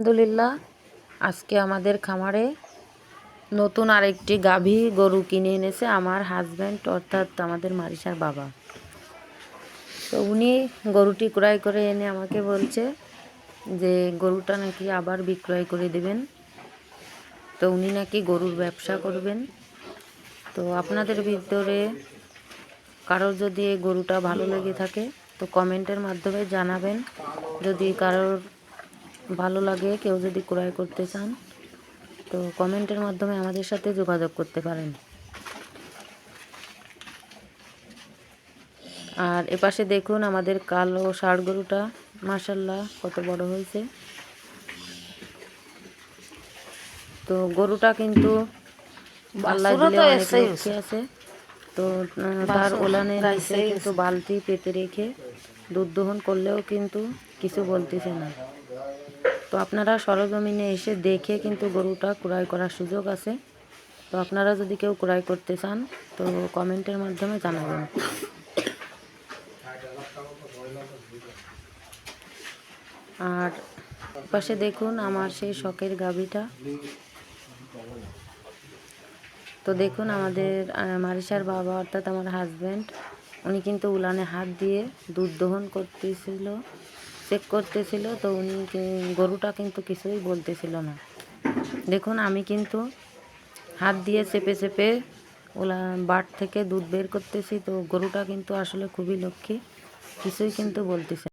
আলহামদুলিল্লাহ, আজকে আমাদের খামারে নতুন আরেকটি গাভী গরু কিনে এনেছে আমার হাজব্যান্ড, অর্থাৎ আমাদের মারিসার বাবা। তো উনি গরুটি ক্রয় করে এনে আমাকে বলছে যে গরুটা নাকি আবার বিক্রয় করে দেবেন। তো উনি নাকি গরুর ব্যবসা করবেন। তো আপনাদের ভিতরে কারোর যদি এই গরুটা ভালো লেগে থাকে তো কমেন্টের মাধ্যমে জানাবেন। যদি কারোর ভালো লাগে, কেউ যদি ক্রয় করতে চান তো কমেন্টের মাধ্যমে আমাদের সাথে যোগাযোগ করতে পারেন। আর এপাশে দেখুন আমাদের কালো ষাঁড় গরুটা, মাশাআল্লাহ কত বড় হয়েছে। তো গরুটা কিন্তু আল্লাহ দিলে অনেক লক্ষ্মী আছে। তো তার ওলানের নিচে কিন্তু বালতি পেতে রেখে দুধ দহন করলেও কিন্তু কিছু বলতেছে না। তো আপনারা সরজমিনে এসে দেখে কিন্তু গরুটা ক্রয় করার সুযোগ আছে। তো আপনারা যদি কেউ ক্রয় করতে চান তো কমেন্টের মাধ্যমে জানাবেন। আর পাশে দেখুন আমার সেই শখের গাভীটা। তো দেখুন আমাদের মারিসার বাবা, অর্থাৎ আমার হাজব্যান্ড, উনি কিন্তু উলানে হাত দিয়ে দুধ দহন করতেছিল, চেক করতেছিল। তো উনি গরুটা কিন্তু কিছুই বলতেছিল না। দেখুন আমি কিন্তু হাত দিয়ে চেপে চেপে বাট থেকে দুধ বের করতেছি। তো গরুটা কিন্তু আসলে খুবই লক্ষ্মী, কিছুই কিন্তু বলতেছে।